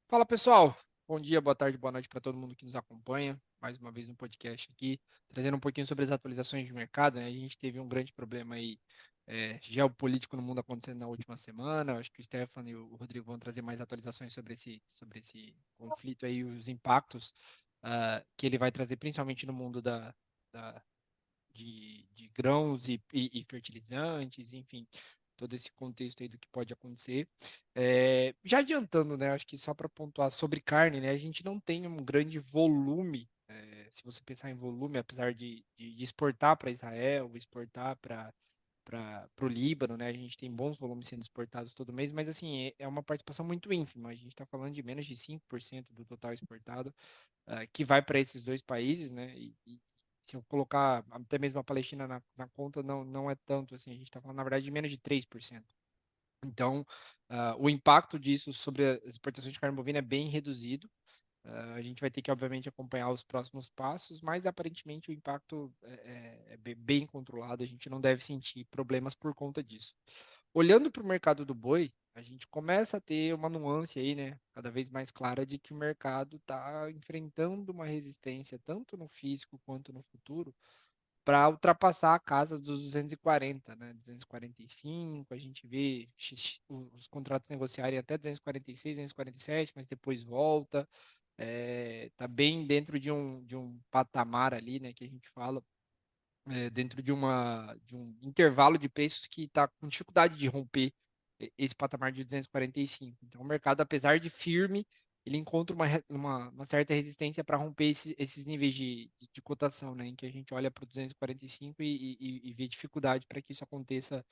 Fala pessoal, bom dia, boa tarde, boa noite para todo mundo que nos acompanha. Mais uma vez no podcast aqui, trazendo um pouquinho sobre as atualizações de mercado, né? A gente teve um grande problema aí geopolítico no mundo acontecendo na última semana. Eu acho que o Stefano e o Rodrigo vão trazer mais atualizações sobre esse conflito aí, os impactos que ele vai trazer, principalmente no mundo da, de grãos e fertilizantes, enfim, todo esse contexto aí do que pode acontecer. Já adiantando, né, acho que só para pontuar sobre carne, né, a gente não tem um grande volume, se você pensar em volume, apesar de exportar para Israel, exportar para o Líbano, né? A gente tem bons volumes sendo exportados todo mês, mas assim, é uma participação muito ínfima. A gente está falando de menos de 5% do total exportado, que vai para esses dois países, né? E se eu colocar até mesmo a Palestina na conta, não é tanto assim. A gente está falando, na verdade, de menos de 3%. Então, o impacto disso sobre as exportações de carne bovina é bem reduzido. A gente vai ter que, obviamente, acompanhar os próximos passos, mas aparentemente o impacto é bem controlado, a gente não deve sentir problemas por conta disso. Olhando para o mercado do boi, a gente começa a ter uma nuance aí, né, cada vez mais clara de que o mercado está enfrentando uma resistência, tanto no físico quanto no futuro, para ultrapassar a casa dos 240, né? 245, a gente vê os contratos negociarem até 246, 247, mas depois volta. Tá bem dentro de um patamar ali, né, que a gente fala, dentro de um intervalo de preços que está com dificuldade de romper esse patamar de 245. Então, o mercado, apesar de firme, ele encontra uma certa resistência para romper esses níveis de cotação, né, em que a gente olha para o 245 e vê dificuldade para que isso aconteça,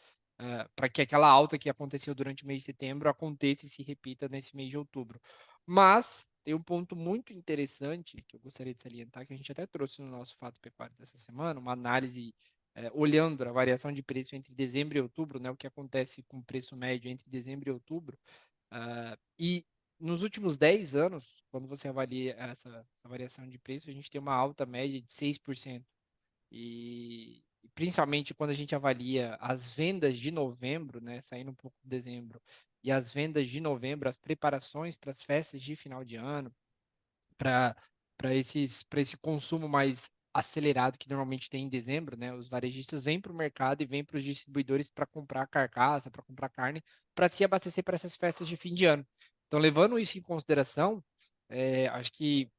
para que aquela alta que aconteceu durante o mês de setembro aconteça e se repita nesse mês de outubro. Mas tem um ponto muito interessante que eu gostaria de salientar, que a gente até trouxe no nosso Fato Pecuário dessa semana, uma análise olhando a variação de preço entre dezembro e outubro, né, o que acontece com o preço médio entre dezembro e outubro. E nos últimos 10 anos, quando você avalia essa variação de preço, a gente tem uma alta média de 6%. E principalmente quando a gente avalia as vendas de novembro, né, saindo um pouco de dezembro, e as vendas de novembro, as preparações para as festas de final de ano, para para esse consumo mais acelerado que normalmente tem em dezembro, né? Os varejistas vêm para o mercado e vêm para os distribuidores para comprar carcaça, para comprar carne, para se abastecer para essas festas de fim de ano. Então, levando isso em consideração, acho que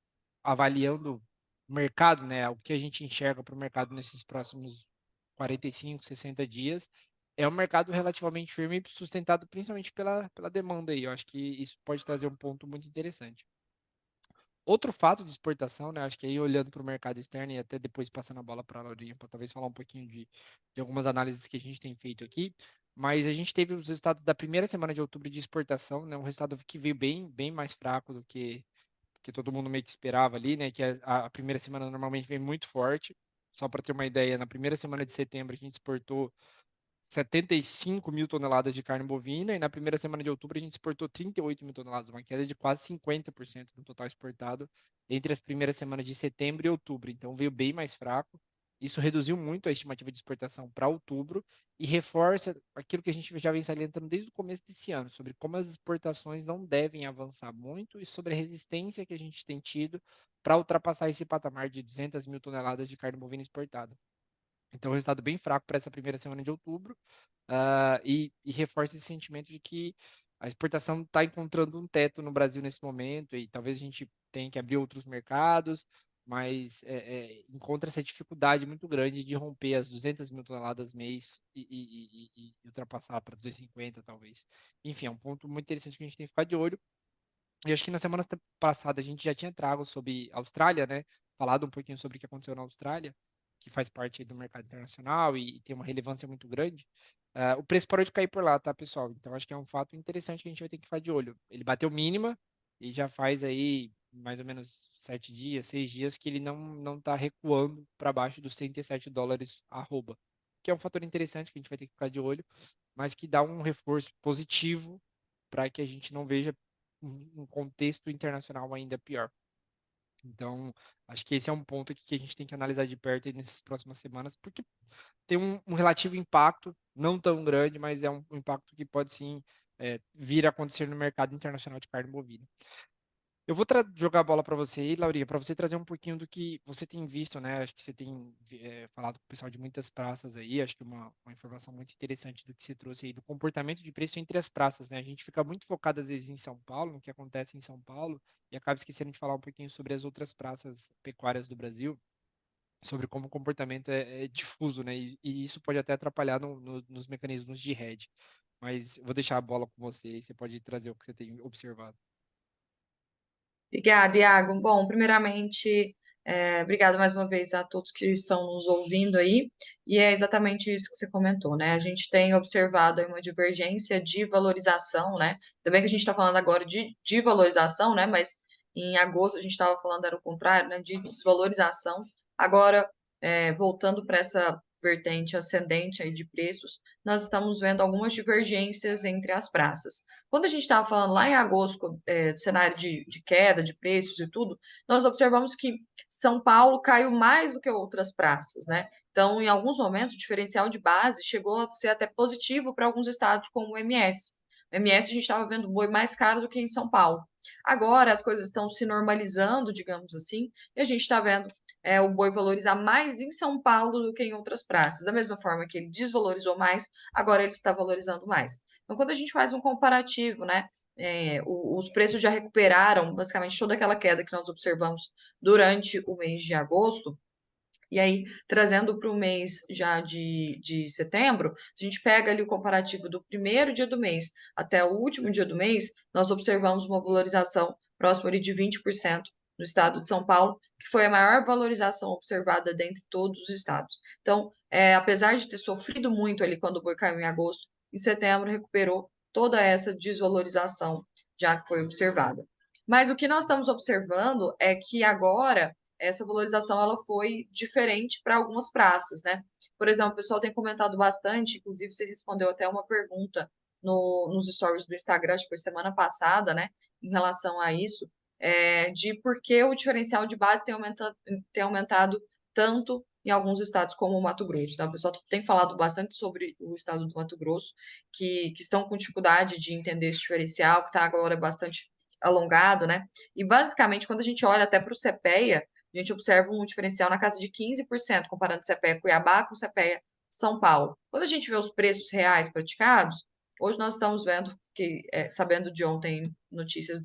avaliando o mercado, né, o que a gente enxerga para o mercado nesses próximos 45, 60 dias, é um mercado relativamente firme e sustentado principalmente pela demanda aí. Eu acho que isso pode trazer um ponto muito interessante. Outro fato de exportação, né? Acho que aí olhando para o mercado externo e até depois passando a bola para a Laurinha, para talvez falar um pouquinho de algumas análises que a gente tem feito aqui, mas a gente teve os resultados da primeira semana de outubro de exportação, né? Um resultado que veio bem mais fraco do que todo mundo meio que esperava ali, né? Que a primeira semana normalmente vem muito forte. Só para ter uma ideia, na primeira semana de setembro a gente exportou 75 mil toneladas de carne bovina e na primeira semana de outubro a gente exportou 38 mil toneladas, uma queda de quase 50% no total exportado entre as primeiras semanas de setembro e outubro. Então veio bem mais fraco. Isso reduziu muito a estimativa de exportação para outubro e reforça aquilo que a gente já vem salientando desde o começo desse ano, sobre como as exportações não devem avançar muito e sobre a resistência que a gente tem tido para ultrapassar esse patamar de 200 mil toneladas de carne bovina exportada. Então, um resultado bem fraco para essa primeira semana de outubro, e reforça esse sentimento de que a exportação está encontrando um teto no Brasil nesse momento e talvez a gente tenha que abrir outros mercados, mas encontra essa dificuldade muito grande de romper as 200 mil toneladas mês e ultrapassar para 250, talvez. Enfim, é um ponto muito interessante que a gente tem que ficar de olho. E acho que na semana passada a gente já tinha trago sobre a Austrália, né? Falado um pouquinho sobre o que aconteceu na Austrália, que faz parte aí do mercado internacional e tem uma relevância muito grande. O preço parou de cair por lá, tá, pessoal? Então acho que é um fato interessante que a gente vai ter que ficar de olho. Ele bateu mínima e já faz aí mais ou menos 7 dias, 6 dias que ele não está recuando para baixo dos 107 dólares arroba, que é um fator interessante que a gente vai ter que ficar de olho, mas que dá um reforço positivo para que a gente não veja um contexto internacional ainda pior. Então, acho que esse é um ponto que a gente tem que analisar de perto aí nessas próximas semanas, porque tem um relativo impacto, não tão grande, mas é um impacto que pode sim vir a acontecer no mercado internacional de carne bovina. Eu vou jogar a bola para você aí, Laurinha, para você trazer um pouquinho do que você tem visto, né? Acho que você tem falado com o pessoal de muitas praças aí. Acho que uma informação muito interessante do que você trouxe aí, do comportamento de preço entre as praças, né? A gente fica muito focado, às vezes, em São Paulo, no que acontece em São Paulo, e acaba esquecendo de falar um pouquinho sobre as outras praças pecuárias do Brasil, sobre como o comportamento é difuso, né? E isso pode até atrapalhar nos mecanismos de hedge. Mas eu vou deixar a bola com você e você pode trazer o que você tem observado. Obrigada, Iago. Bom, primeiramente, obrigada mais uma vez a todos que estão nos ouvindo aí. E é exatamente isso que você comentou, né? A gente tem observado aí uma divergência de valorização, né? Também que a gente está falando agora de valorização, né? Mas em agosto a gente estava falando era o contrário, né? De desvalorização. Agora, voltando para essa vertente ascendente aí de preços, nós estamos vendo algumas divergências entre as praças. Quando a gente estava falando lá em agosto, do cenário de queda de preços e tudo, nós observamos que São Paulo caiu mais do que outras praças, né? Então, em alguns momentos, o diferencial de base chegou a ser até positivo para alguns estados, como o MS. O MS a gente estava vendo boi mais caro do que em São Paulo. Agora as coisas estão se normalizando, digamos assim, e a gente está vendo o boi valorizar mais em São Paulo do que em outras praças. Da mesma forma que ele desvalorizou mais, agora ele está valorizando mais. Então, quando a gente faz um comparativo, né, os preços já recuperaram basicamente toda aquela queda que nós observamos durante o mês de agosto. E aí, trazendo para o mês já de setembro, se a gente pega ali o comparativo do primeiro dia do mês até o último dia do mês, nós observamos uma valorização próxima ali de 20% no estado de São Paulo, que foi a maior valorização observada dentre todos os estados. Então, apesar de ter sofrido muito ali quando o boi caiu em agosto, em setembro recuperou toda essa desvalorização já que foi observada. Mas o que nós estamos observando é que agora essa valorização ela foi diferente para algumas praças, né? Por exemplo, o pessoal tem comentado bastante, inclusive você respondeu até uma pergunta nos stories do Instagram, acho que foi semana passada, né? Em relação a isso, de por que o diferencial de base tem aumentado tanto em alguns estados como o Mato Grosso. Então, o pessoal tem falado bastante sobre o estado do Mato Grosso, que estão com dificuldade de entender esse diferencial, que está agora bastante alongado, né? E basicamente, quando a gente olha até para o CPEA, a gente observa um diferencial na casa de 15%, comparando CPEA Cuiabá com CPEA São Paulo. Quando a gente vê os preços reais praticados, hoje nós estamos vendo, sabendo de ontem notícias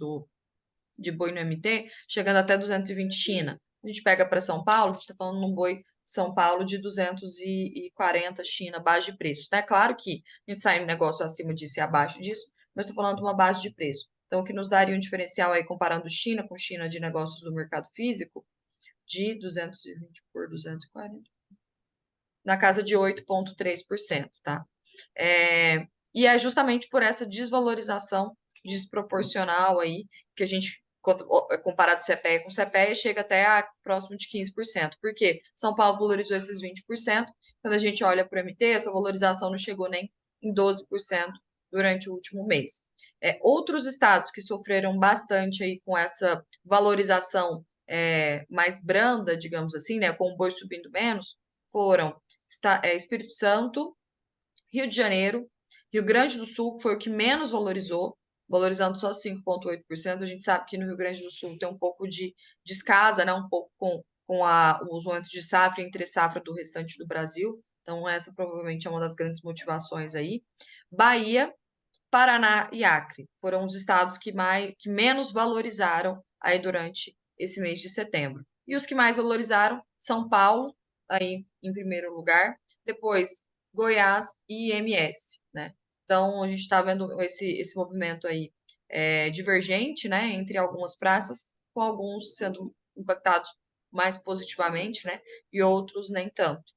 de boi no MT, chegando até 220 China. A gente pega para São Paulo, a gente está falando num boi São Paulo de 240 China, base de preços, né? Claro que a gente sai um negócio acima disso e abaixo disso, mas estou falando de uma base de preço. Então, o que nos daria um diferencial aí, comparando China com China de negócios do mercado físico, de 220 por 240, na casa de 8,3%, tá? E é justamente por essa desvalorização desproporcional aí, que a gente, comparado CPEA com CPEA, chega até a próximo de 15%. Por quê? São Paulo valorizou esses 20%, quando a gente olha para o MT, essa valorização não chegou nem em 12% durante o último mês. Outros estados que sofreram bastante aí com essa valorização mais branda, digamos assim, né, com o boi subindo menos, foram Espírito Santo, Rio de Janeiro, Rio Grande do Sul, que foi o que menos valorizou, valorizando só 5,8%. A gente sabe que no Rio Grande do Sul tem um pouco de descasa, né, um pouco com os momentos de safra e entre safra do restante do Brasil. Então, essa provavelmente é uma das grandes motivações aí. Bahia, Paraná e Acre foram os estados que menos valorizaram aí durante esse mês de setembro. E os que mais valorizaram, São Paulo, aí em primeiro lugar, depois Goiás e IMS, né? Então, a gente está vendo esse movimento aí divergente, né, entre algumas praças, com alguns sendo impactados mais positivamente, né, e outros nem tanto.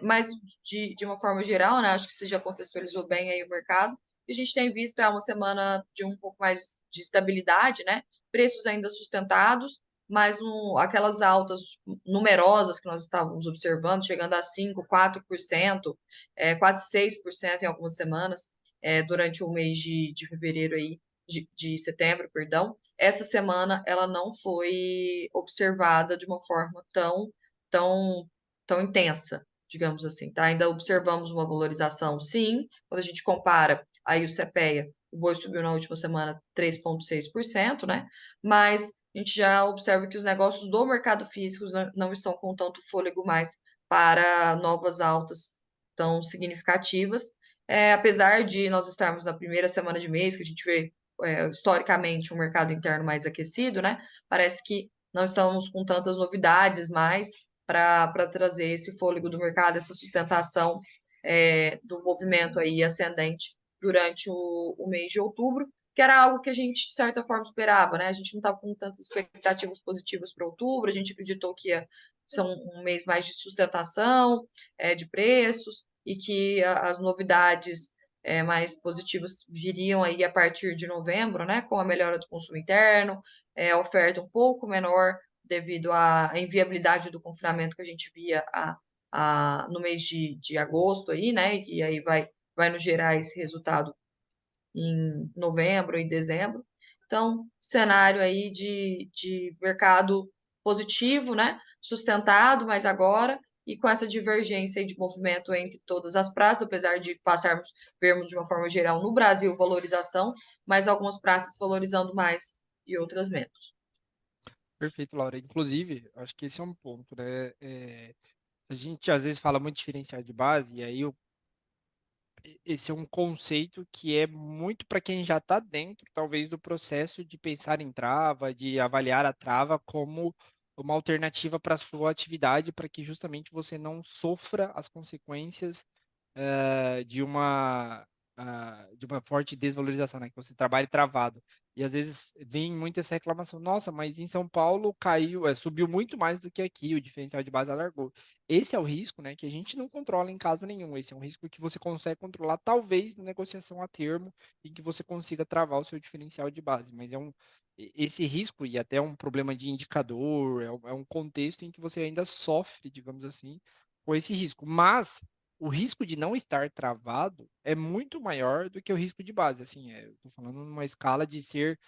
Mas, de uma forma geral, né, acho que você já contextualizou bem aí o mercado, que a gente tem visto uma semana de um pouco mais de estabilidade, né? Preços ainda sustentados, mas aquelas altas numerosas que nós estávamos observando, chegando a 5, 4%, quase 6% em algumas semanas, durante o mês de fevereiro aí, de setembro, perdão. Essa semana ela não foi observada de uma forma tão, tão intensa, digamos assim, tá? Ainda observamos uma valorização, sim, quando a gente compara aí o CPEA, o boi subiu na última semana 3,6%, né? Mas a gente já observa que os negócios do mercado físico não estão com tanto fôlego mais para novas altas tão significativas. Apesar de nós estarmos na primeira semana de mês, que a gente vê historicamente um mercado interno mais aquecido, né? Parece que não estamos com tantas novidades mais para trazer esse fôlego do mercado, essa sustentação do movimento aí ascendente durante o mês de outubro, que era algo que a gente, de certa forma, esperava, né? A gente não estava com tantas expectativas positivas para outubro, a gente acreditou que ia ser um mês mais de sustentação de preços e que as novidades mais positivas viriam aí a partir de novembro, né? Com a melhora do consumo interno, a oferta um pouco menor devido à inviabilidade do confinamento que a gente via no mês de agosto aí, né? E aí vai nos gerar esse resultado em novembro e dezembro. Então, cenário aí de mercado positivo, né? Sustentado, mas agora, e com essa divergência aí de movimento entre todas as praças, apesar de vermos de uma forma geral no Brasil valorização, mas algumas praças valorizando mais e outras menos. Perfeito, Laura. Inclusive, acho que esse é um ponto, né? A gente às vezes fala muito diferencial de base, e aí esse é um conceito que é muito para quem já está dentro, talvez, do processo de pensar em trava, de avaliar a trava como uma alternativa para a sua atividade, para que justamente você não sofra as consequências de uma forte desvalorização, né? Que você trabalhe travado. E às vezes vem muito essa reclamação, nossa, mas em São Paulo caiu, subiu muito mais do que aqui, o diferencial de base alargou. Esse é o risco, né, que a gente não controla em caso nenhum. Esse é um risco que você consegue controlar, talvez, na negociação a termo, em que você consiga travar o seu diferencial de base. Mas esse risco, e até um problema de indicador, é um contexto em que você ainda sofre, digamos assim, com esse risco. Mas o risco de não estar travado é muito maior do que o risco de base. Assim, eu estou falando numa escala de ser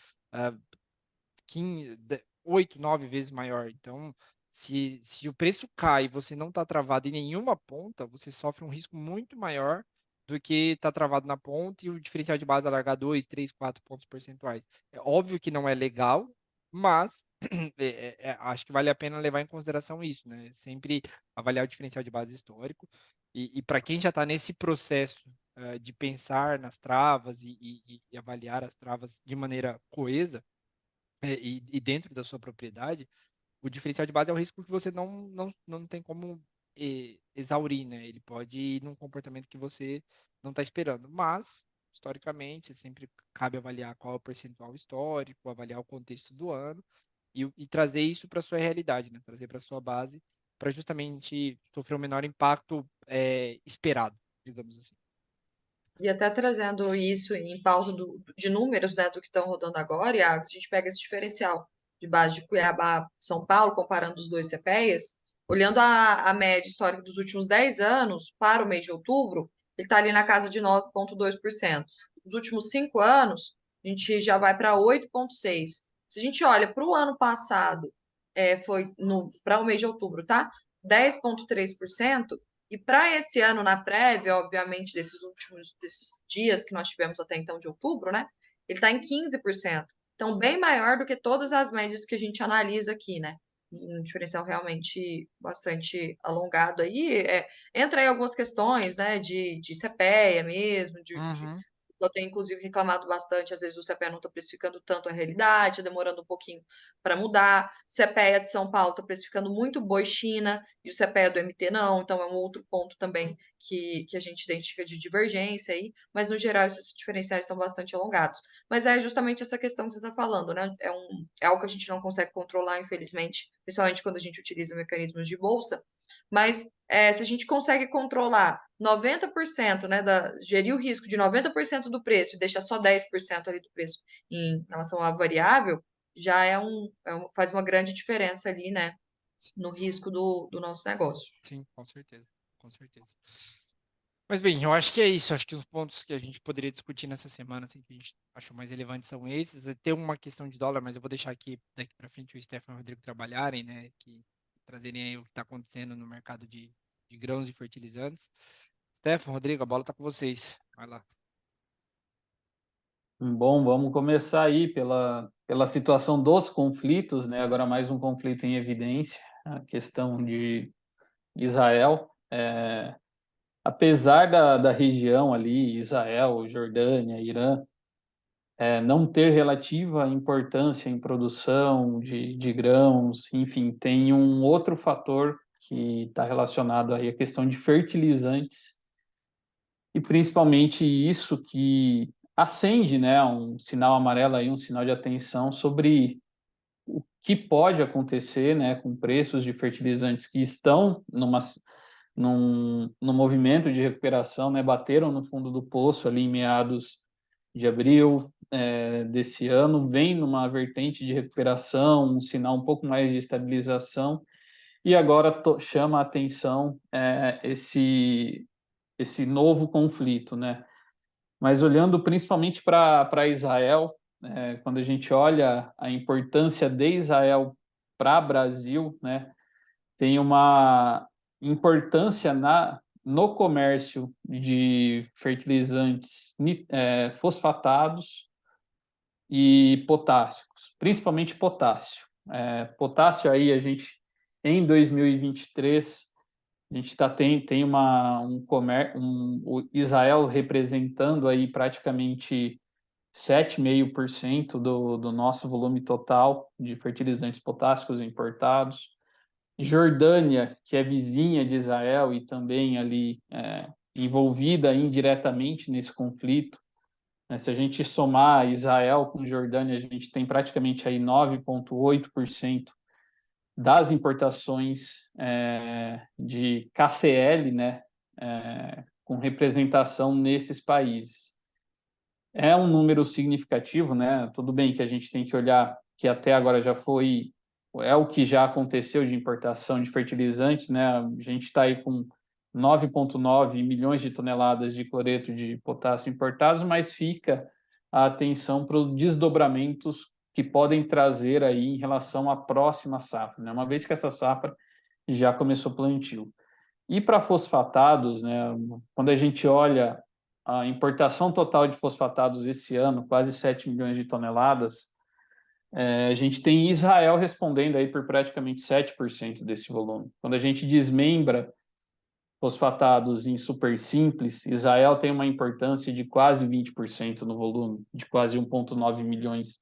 15, 8, 9 vezes maior. Então, se o preço cai e você não está travado em nenhuma ponta, você sofre um risco muito maior do que estar travado na ponta e o diferencial de base alargar 2, 3, 4 pontos percentuais. É óbvio que não é legal, mas acho que vale a pena levar em consideração isso, né? Sempre avaliar o diferencial de base histórico. E para quem já está nesse processo de pensar nas travas e avaliar as travas de maneira coesa, e dentro da sua propriedade, o diferencial de base é um risco que você não tem como exaurir, né? Ele pode ir num comportamento que você não está esperando. Mas, historicamente, sempre cabe avaliar qual é o percentual histórico, avaliar o contexto do ano e trazer isso para a sua realidade, né? Trazer para a sua base, para justamente sofrer o menor impacto esperado, digamos assim. E até trazendo isso em pauta de números, né, do que estão rodando agora, e a gente pega esse diferencial de base de Cuiabá, São Paulo, comparando os dois CPEAs, olhando a média histórica dos últimos 10 anos para o mês de outubro, ele está ali na casa de 9,2%. Nos últimos 5 anos, a gente já vai para 8,6%. Se a gente olha para o ano passado, foi para o mês de outubro, tá? 10,3%. E para esse ano, na prévia, obviamente, desses dias que nós tivemos até então de outubro, né? Ele está em 15%. Então, bem maior do que todas as médias que a gente analisa aqui, né? Um diferencial realmente bastante alongado aí. Entra aí algumas questões, né? De CPEA mesmo, Uhum. eu tenho, inclusive, reclamado bastante, às vezes o CPEA não está precificando tanto a realidade, demorando um pouquinho para mudar. CPEA de São Paulo está precificando muito boi China e o CPEA do MT não, então é um outro ponto também que a gente identifica de divergência aí, mas no geral esses diferenciais estão bastante alongados. Mas é justamente essa questão que você está falando, né? É algo que a gente não consegue controlar, infelizmente, principalmente quando a gente utiliza mecanismos de bolsa, mas se a gente consegue controlar 90%, né, gerir o risco de 90% do preço e deixar só 10% ali do preço em relação à variável, já faz uma grande diferença ali, né, no risco do nosso negócio. Sim, com certeza, com certeza. Mas bem, eu acho que é isso. Acho que os pontos que a gente poderia discutir nessa semana, assim, que a gente achou mais relevantes são esses. Tem uma questão de dólar, mas eu vou deixar aqui daqui para frente o Stefano e o Rodrigo trabalharem, né? Que trazerem aí o que está acontecendo no mercado de grãos e fertilizantes. Stefano, Rodrigo, a bola está com vocês. Vai lá. Bom, vamos começar aí pela situação dos conflitos, né? Agora mais um conflito em evidência, a questão de Israel. Apesar da região ali, Israel, Jordânia, Irã, não ter relativa importância em produção de grãos, enfim, tem um outro fator que está relacionado aí à questão de fertilizantes, e principalmente isso que acende, né, um sinal amarelo aí, um sinal de atenção sobre o que pode acontecer, né, com preços de fertilizantes que estão num movimento de recuperação, né, bateram no fundo do poço ali em meados de abril desse ano, vem numa vertente de recuperação, um sinal um pouco mais de estabilização, e agora chama a atenção esse novo conflito, né? Mas olhando principalmente para Israel, quando a gente olha a importância de Israel para o Brasil, né, tem uma importância no comércio de fertilizantes fosfatados e potássicos, principalmente potássio. Potássio aí a gente, em 2023, a gente tem o Israel representando aí praticamente 7,5% do nosso volume total de fertilizantes potássicos importados. Jordânia, que é vizinha de Israel e também ali envolvida indiretamente nesse conflito, né? Se a gente somar Israel com Jordânia, a gente tem praticamente aí 9,8% das importações de KCl, né, com representação nesses países. É um número significativo, né? Tudo bem que a gente tem que olhar que até agora é o que já aconteceu de importação de fertilizantes, né? A gente está aí com 9,9 milhões de toneladas de cloreto de potássio importados, mas fica a atenção para os desdobramentos que podem trazer aí em relação à próxima safra, né? Uma vez que essa safra já começou plantio. E para fosfatados, né? Quando a gente olha a importação total de fosfatados esse ano, quase 7 milhões de toneladas, a gente tem Israel respondendo aí por praticamente 7% desse volume. Quando a gente desmembra fosfatados em super simples, Israel tem uma importância de quase 20% no volume, de quase 1,9 milhões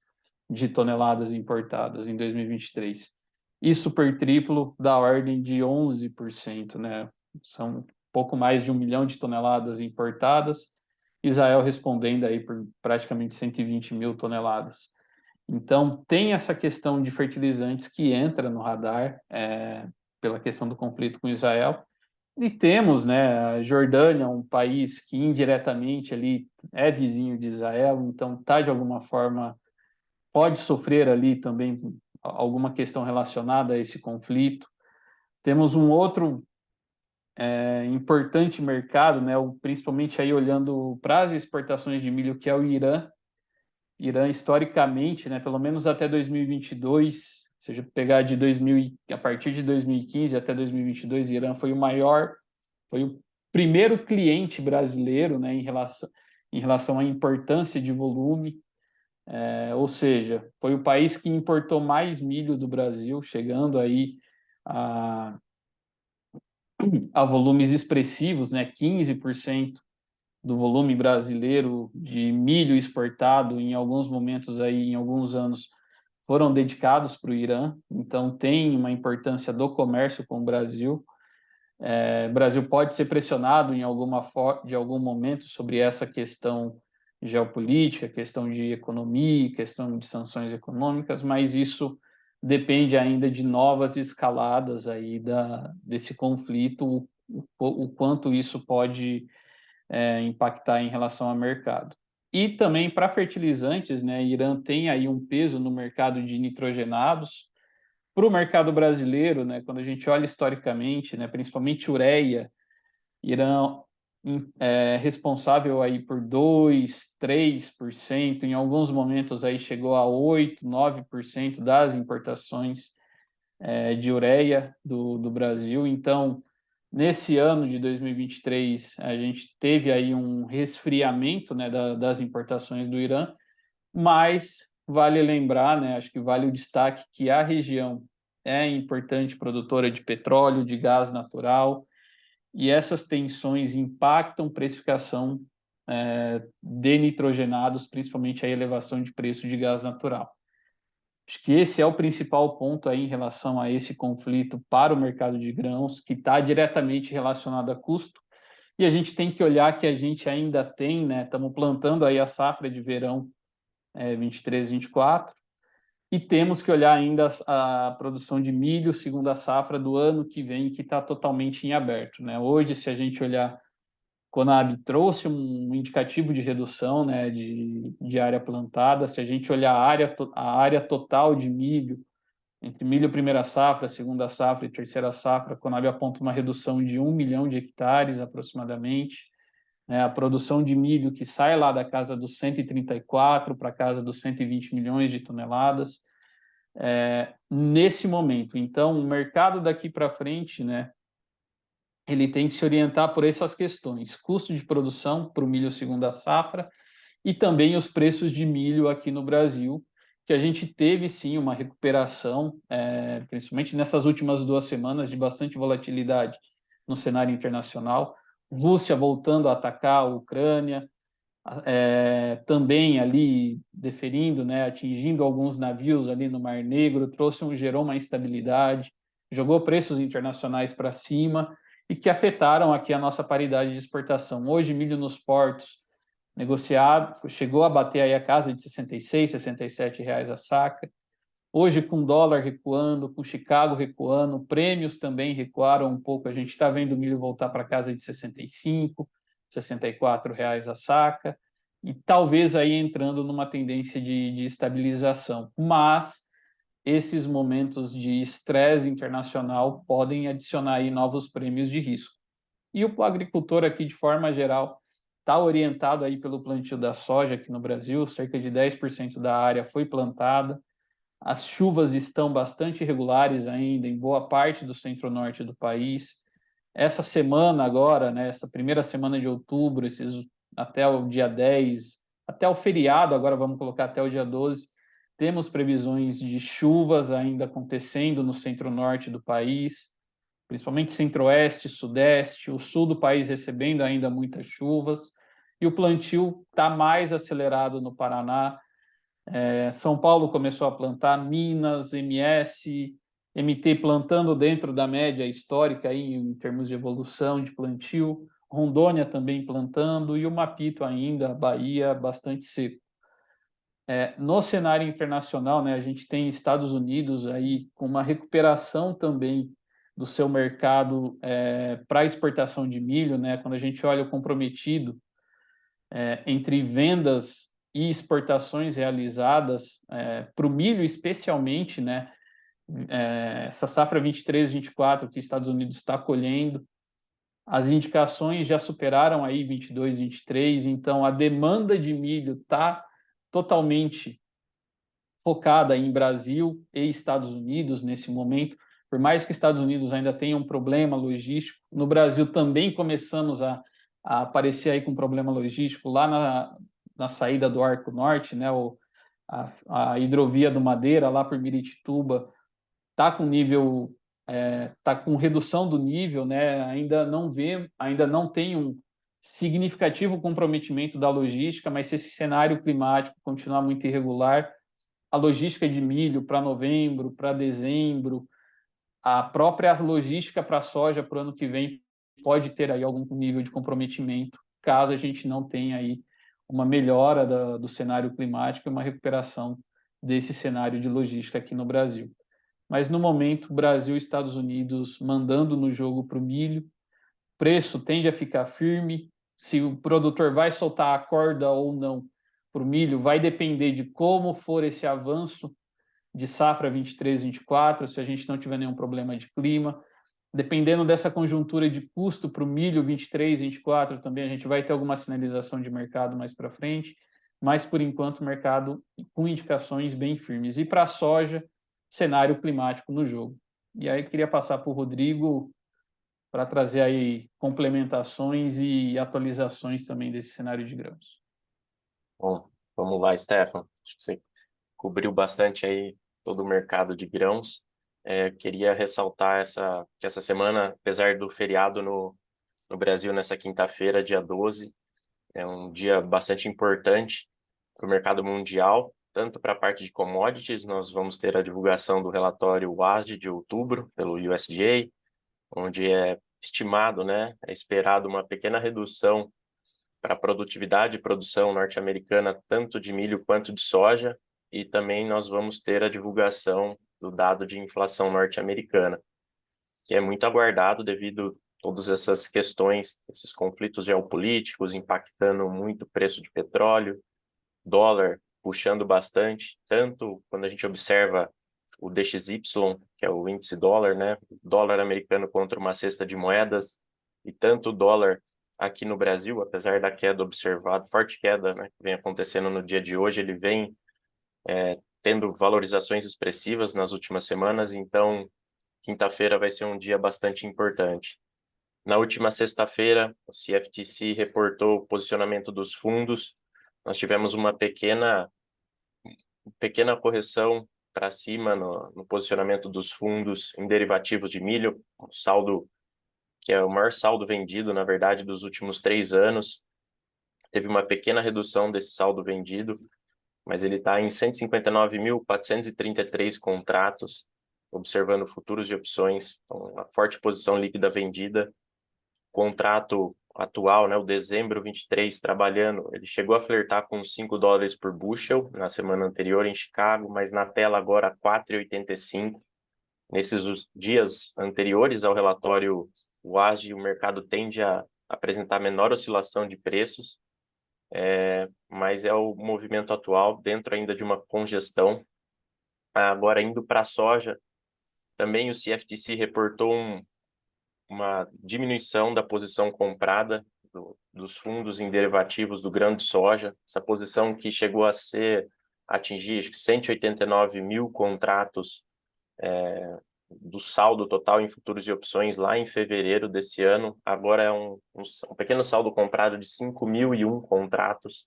de toneladas importadas em 2023. E super triplo da ordem de 11%, né? São pouco mais de 1 milhão de toneladas importadas, Israel respondendo aí por praticamente 120 mil toneladas. Então, tem essa questão de fertilizantes que entra no radar pela questão do conflito com Israel. E temos, né, a Jordânia, um país que indiretamente ali é vizinho de Israel, então está de alguma forma, pode sofrer ali também alguma questão relacionada a esse conflito. Temos um outro importante mercado, né, principalmente aí olhando para as exportações de milho, que é o Irã. Irã, historicamente, né, pelo menos até 2022, se seja pegar a partir de 2015 até 2022, Irã foi foi o primeiro cliente brasileiro, né, em relação à importância de volume, ou seja, foi o país que importou mais milho do Brasil, chegando aí a, a volumes expressivos, né, 15% do volume brasileiro de milho exportado em alguns momentos aí, em alguns anos, foram dedicados para o Irã, então tem uma importância do comércio com o Brasil. O Brasil pode ser pressionado de algum momento sobre essa questão geopolítica, questão de economia, questão de sanções econômicas, mas isso depende ainda de novas escaladas aí desse conflito, o quanto isso pode impactar em relação ao mercado. E também para fertilizantes, né, Irã tem aí um peso no mercado de nitrogenados. Para o mercado brasileiro, né, quando a gente olha historicamente, né, principalmente ureia, Irã é responsável aí por 2, 3%, em alguns momentos aí chegou a 8, 9% das importações de ureia do Brasil. Então, nesse ano de 2023, a gente teve aí um resfriamento, né, das importações do Irã, mas vale lembrar, né, acho que vale o destaque que a região é importante produtora de petróleo, de gás natural, e essas tensões impactam precificação de nitrogenados, principalmente a elevação de preço de gás natural. Acho que esse é o principal ponto aí em relação a esse conflito para o mercado de grãos, que está diretamente relacionado a custo. E a gente tem que olhar que a gente ainda tem, né? Estamos plantando aí a safra de verão 23, 24, e temos que olhar ainda a produção de milho, segundo a safra do ano que vem, que está totalmente em aberto, né? Hoje, se a gente olhar, Conab trouxe um indicativo de redução, né, de área plantada. Se a gente olhar a área total de milho, entre milho primeira safra, segunda safra e terceira safra, a Conab aponta uma redução de 1 milhão de hectares aproximadamente. A produção de milho que sai lá da casa dos 134 para a casa dos 120 milhões de toneladas nesse momento. Então, o mercado daqui para frente, né, ele tem que se orientar por essas questões: custo de produção para o milho segunda safra e também os preços de milho aqui no Brasil, que a gente teve sim uma recuperação, principalmente nessas últimas 2 semanas, de bastante volatilidade no cenário internacional. Rússia voltando a atacar a Ucrânia, também ali deferindo, né, atingindo alguns navios ali no Mar Negro, gerou uma instabilidade, jogou preços internacionais para cima e que afetaram aqui a nossa paridade de exportação. Hoje, milho nos portos negociado chegou a bater aí a casa de 66, 67 reais a saca. Hoje, com dólar recuando, com Chicago recuando, prêmios também recuaram um pouco. A gente está vendo o milho voltar para casa de 65, 64 reais a saca, e talvez aí entrando numa tendência de estabilização. Mas esses momentos de estresse internacional podem adicionar aí novos prêmios de risco. E o agricultor aqui, de forma geral, está orientado aí pelo plantio da soja aqui no Brasil. Cerca de 10% da área foi plantada. As chuvas estão bastante irregulares ainda em boa parte do centro-norte do país. Essa semana agora, né, essa primeira semana de outubro, até o dia 10, até o feriado, agora vamos colocar até o dia 12, temos previsões de chuvas ainda acontecendo no centro-norte do país, principalmente centro-oeste, sudeste, o sul do país recebendo ainda muitas chuvas, e o plantio está mais acelerado no Paraná. São Paulo começou a plantar, Minas, MS, MT plantando dentro da média histórica aí, em termos de evolução de plantio, Rondônia também plantando, e o Mapito ainda, Bahia, bastante seco. No cenário internacional, né, a gente tem Estados Unidos aí com uma recuperação também do seu mercado para exportação de milho, né? Quando a gente olha o comprometido entre vendas e exportações realizadas para o milho, especialmente, né? Essa safra 23, 24 que Estados Unidos está colhendo, as indicações já superaram aí 22, 23, então a demanda de milho está totalmente focada em Brasil e Estados Unidos nesse momento. Por mais que Estados Unidos ainda tenha um problema logístico, no Brasil também começamos a aparecer aí com problema logístico lá na saída do Arco Norte, né? A hidrovia do Madeira, lá por Miritituba, está com nível, está com redução do nível, né? Ainda não tem um significativo comprometimento da logística, mas se esse cenário climático continuar muito irregular, a logística de milho para novembro, para dezembro, a própria logística para a soja para o ano que vem pode ter aí algum nível de comprometimento, caso a gente não tenha aí uma melhora do cenário climático e uma recuperação desse cenário de logística aqui no Brasil. Mas no momento, Brasil e Estados Unidos mandando no jogo para o milho, preço tende a ficar firme, se o produtor vai soltar a corda ou não para o milho vai depender de como for esse avanço de safra 23, 24, se a gente não tiver nenhum problema de clima. Dependendo dessa conjuntura de custo para o milho 23, 24, também a gente vai ter alguma sinalização de mercado mais para frente, mas por enquanto o mercado com indicações bem firmes. E para a soja, cenário climático no jogo. E aí eu queria passar para o Rodrigo para trazer aí complementações e atualizações também desse cenário de grãos. Bom, vamos lá, Stefan. Acho que você cobriu bastante aí todo o mercado de grãos. Queria ressaltar que essa semana, apesar do feriado no Brasil nessa quinta-feira, dia 12, é um dia bastante importante para o mercado mundial, tanto para a parte de commodities. Nós vamos ter a divulgação do relatório WASD de outubro pelo USDA, onde é estimado, né, é esperado uma pequena redução para a produtividade e produção norte-americana, tanto de milho quanto de soja, e também nós vamos ter a divulgação do dado de inflação norte-americana, que é muito aguardado devido a todas essas questões, esses conflitos geopolíticos impactando muito o preço de petróleo, dólar puxando bastante, tanto quando a gente observa o DXY, que é o índice dólar, né? Dólar americano contra uma cesta de moedas, e tanto o dólar aqui no Brasil, apesar da queda observada, forte queda, né, que vem acontecendo no dia de hoje, ele vem tendo valorizações expressivas nas últimas semanas, então quinta-feira vai ser um dia bastante importante. Na última sexta-feira, o CFTC reportou o posicionamento dos fundos. Nós tivemos uma pequena correção para cima no posicionamento dos fundos em derivativos de milho, um saldo que é o maior saldo vendido, na verdade, dos últimos 3 anos. Teve uma pequena redução desse saldo vendido, mas ele está em 159.433 contratos, observando futuros de opções, então, uma forte posição líquida vendida. Contrato atual, né, o dezembro 23, trabalhando, ele chegou a flertar com $5 por bushel na semana anterior em Chicago, mas na tela agora 4,85. Nesses dias anteriores ao relatório WASD, o mercado tende a apresentar menor oscilação de preços, mas é o movimento atual dentro ainda de uma congestão. Agora, indo para a soja, também o CFTC reportou uma diminuição da posição comprada dos fundos em derivativos do grão de soja, essa posição que chegou a atingir acho que 189 mil contratos do saldo total em futuros e opções lá em fevereiro desse ano, agora é um pequeno saldo comprado de 5.001 contratos,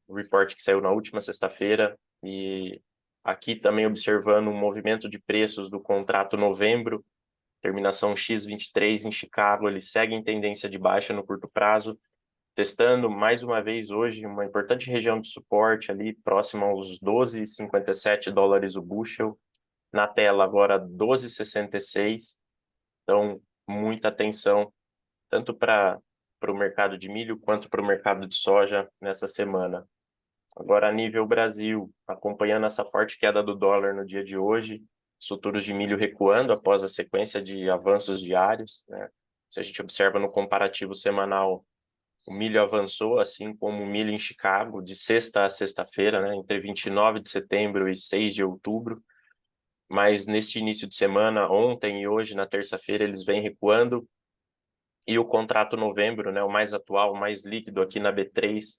o report que saiu na última sexta-feira, e aqui também observando um movimento de preços do contrato novembro, terminação X23 em Chicago, ele segue em tendência de baixa no curto prazo, testando mais uma vez hoje uma importante região de suporte ali próximo aos $12,57 o bushel, na tela agora 12,66, então muita atenção tanto para o mercado de milho quanto para o mercado de soja nessa semana. Agora, a nível Brasil, acompanhando essa forte queda do dólar no dia de hoje, os futuros de milho recuando após a sequência de avanços diários, né? Se a gente observa no comparativo semanal, o milho avançou, assim como o milho em Chicago, de sexta a sexta-feira, né? Entre 29 de setembro e 6 de outubro. Mas neste início de semana, ontem e hoje, na terça-feira, eles vêm recuando. E o contrato novembro, né, o mais atual, o mais líquido aqui na B3,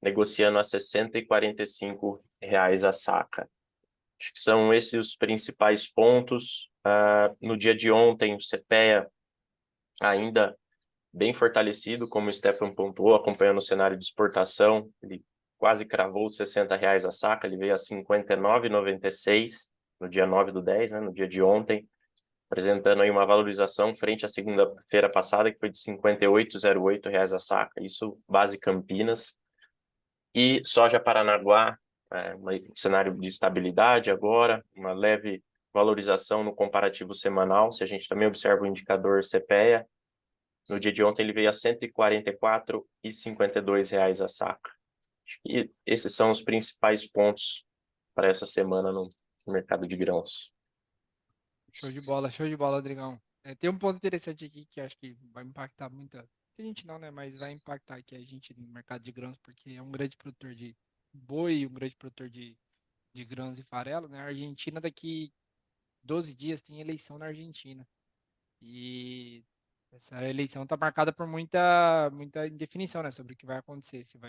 negociando a R$ 60,45 a saca. Acho que são esses os principais pontos. No dia de ontem, o CPEA ainda bem fortalecido, como o Stefan pontuou, acompanhando o cenário de exportação, ele quase cravou os R$ 60 a saca, ele veio a 59,96 no dia 9/10, né, no dia de ontem, apresentando aí uma valorização frente à segunda-feira passada, que foi de R$ 58,08 a saca, isso base Campinas. E soja Paranaguá, um cenário de estabilidade agora, uma leve valorização no comparativo semanal, se a gente também observa o indicador CPEA, no dia de ontem ele veio a R$ 144,52 a saca. Acho que esses são os principais pontos para essa semana no mercado de grãos. Show de bola, Rodrigão. Tem um ponto interessante aqui que acho que vai impactar muita gente não, né? Mas vai impactar aqui a gente no mercado de grãos, porque é um grande produtor de boi, um grande produtor de grãos e farelo, né? A Argentina daqui 12 dias tem eleição na Argentina. E essa eleição está marcada por muita indefinição, né, sobre o que vai acontecer, se o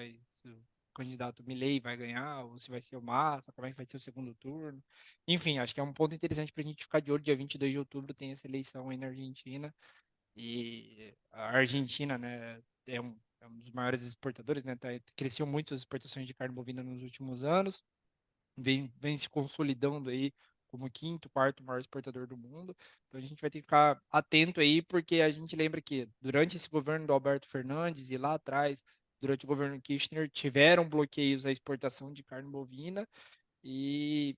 candidato Milei vai ganhar, ou se vai ser o Massa, como é que vai ser o segundo turno. Enfim, acho que é um ponto interessante para a gente ficar de olho. Dia 22 de outubro tem essa eleição aí na Argentina. E a Argentina, né, é um dos maiores exportadores, né? Cresceu muito as exportações de carne bovina nos últimos anos, vem se consolidando aí como o quinto, quarto maior exportador do mundo. Então a gente vai ter que ficar atento aí, porque a gente lembra que durante esse governo do Alberto Fernandes e lá atrás, durante o governo Kirchner, tiveram bloqueios à exportação de carne bovina e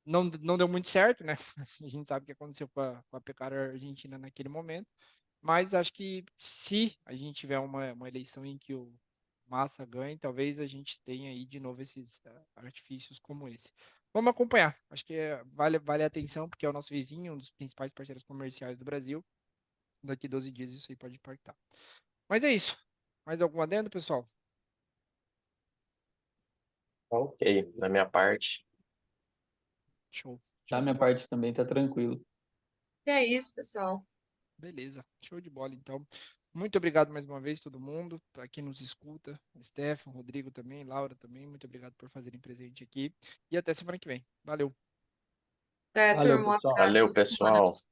não deu muito certo, né? A gente sabe o que aconteceu com a pecuária argentina naquele momento, mas acho que se a gente tiver uma eleição em que o Massa ganhe, talvez a gente tenha aí de novo esses artifícios como esse. Vamos acompanhar. Acho que vale a atenção, porque é o nosso vizinho, um dos principais parceiros comerciais do Brasil. Daqui 12 dias isso aí pode impactar. Mas é isso. Mais algum adendo, pessoal? Ok, da minha parte. Show. Da Show de minha bola. parte também tá tranquilo. E é isso, pessoal. Beleza. Show de bola, então. Muito obrigado mais uma vez, todo mundo, para quem nos escuta. Stefan, Rodrigo também, Laura também. Muito obrigado por fazerem presente aqui. E até semana que vem. Valeu. Até, Valeu, turma. Um pessoal. abraço. Valeu, Boa semana. pessoal.